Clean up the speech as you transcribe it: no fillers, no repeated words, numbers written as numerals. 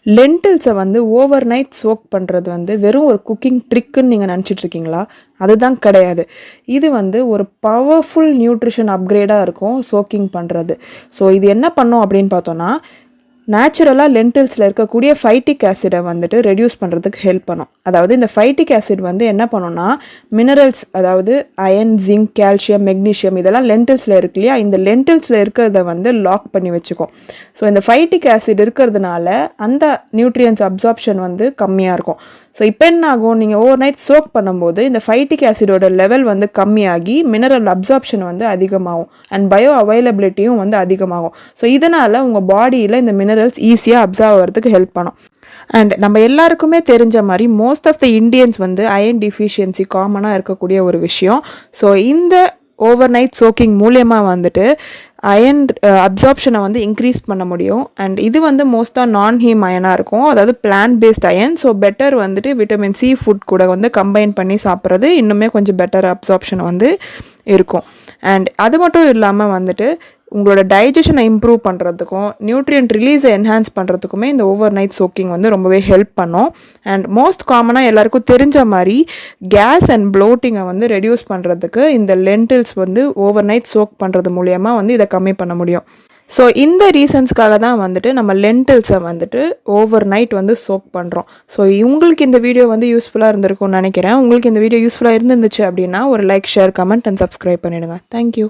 லென்டில்ஸை வந்து over night soak பண்ணுறது வந்து வெறும் ஒரு குக்கிங் ட்ரிக்குன்னு நீங்கள் நினச்சிட்டு இருக்கீங்களா? அதுதான் கிடையாது. இது வந்து ஒரு பவர்ஃபுல் நியூட்ரிஷன் அப்கிரேடாக இருக்கும் சோக்கிங் பண்ணுறது. ஸோ இது என்ன பண்ணும் அப்படின்னு பார்த்தோன்னா, நேச்சுரலாக லென்டில்ஸில் இருக்கக்கூடிய ஃபைட்டிக் ஆசிடை வந்துட்டு ரெடியூஸ் பண்ணுறதுக்கு ஹெல்ப் பண்ணும். அதாவது இந்த ஃபைட்டிக் ஆசிட் வந்து என்ன பண்ணுன்னா, மினரல்ஸ் அதாவது அயன், ஜிங்க், கால்சியம், மெக்னீஷியம் இதெல்லாம் லென்டில்ஸில் இருக்கு இல்லையா, இந்த லென்டில்ஸில் இருக்கிறத வந்து லாக் பண்ணி வச்சுக்கும். ஸோ இந்த ஃபைட்டிக் ஆசிட் இருக்கிறதுனால அந்த நியூட்ரியன்ஸ் அப்சார்ப்ஷன் வந்து கம்மியாக இருக்கும். ஸோ இப்போ என்ன ஆகும், நீங்கள் ஓவர் நைட் சோக் பண்ணும்போது இந்த ஃபைட்டிக் ஆசிடோட லெவல் வந்து கம்மியாகி மினரல் அப்சார்ப்ஷன் வந்து அதிகமாகும் அண்ட் பயோ அவைலபிலிட்டியும் வந்து அதிகமாகும். ஸோ இதனால் உங்கள் பாடியில் இந்த மினரல்ஸ் ஈஸியாக அப்சர்வ் ஆகிறதுக்கு ஹெல்ப் பண்ணும். அண்ட் நம்ம எல்லாருக்குமே தெரிஞ்ச மாதிரி மோஸ்ட் ஆஃப் த இண்டியன்ஸ் வந்து அயன் டிஃபிஷியன்சி காமனாக இருக்கக்கூடிய ஒரு விஷயம். ஸோ இந்த ஓவர் நைட் சோக்கிங் மூலியமாக வந்துட்டு அயன் அப்சார்ப்ஷனை வந்து இன்க்ரீஸ் பண்ண முடியும். அண்ட் இது வந்து மோஸ்ட்டாக நான் ஹீம் அயனாக இருக்கும், அதாவது plant based iron. So better வந்துட்டு விட்டமின் சி ஃபுட் கூட வந்து கம்பைன் பண்ணி சாப்பிட்றது இன்னுமே கொஞ்சம் பெட்டர் அப்சார்ப்ஷன் வந்து இருக்கும். அண்ட் அது மட்டும் இல்லாமல் வந்துட்டு உங்களோட டைஜஷனை இம்ப்ரூவ் பண்ணுறதுக்கும் நியூட்ரியன்ட் ரிலீஸை என்ஹான்ஸ் பண்ணுறதுக்குமே இந்த ஓவர் நைட் சோக்கிங் வந்து ரொம்பவே ஹெல்ப் பண்ணும். அண்ட் மோஸ்ட் காமனாக எல்லாருக்கும் தெரிஞ்ச மாதிரி கேஸ் அண்ட் ப்ளோட்டிங்கை வந்து ரெடியூஸ் பண்ணுறதுக்கு இந்த லென்டில்ஸ் வந்து ஓவர் நைட் சோக் பண்ணுறது மூலியமாக வந்து இதை கம்மி பண்ண முடியும். ஸோ இந்த ரீசன்ஸ்க்காக தான் வந்துட்டு நம்ம லென்டில்ஸை வந்துட்டு ஓவர் நைட் வந்து சோக் பண்ணுறோம். ஸோ உங்களுக்கு இந்த வீடியோ வந்து யூஸ்ஃபுல்லாக இருந்திருக்கும்னு நினைக்கிறேன். உங்களுக்கு இந்த வீடியோ யூஸ்ஃபுல்லாக இருந்துச்சு அப்படின்னா ஒரு like, share, comment and subscribe பண்ணிவிடுங்க. தேங்க்யூ.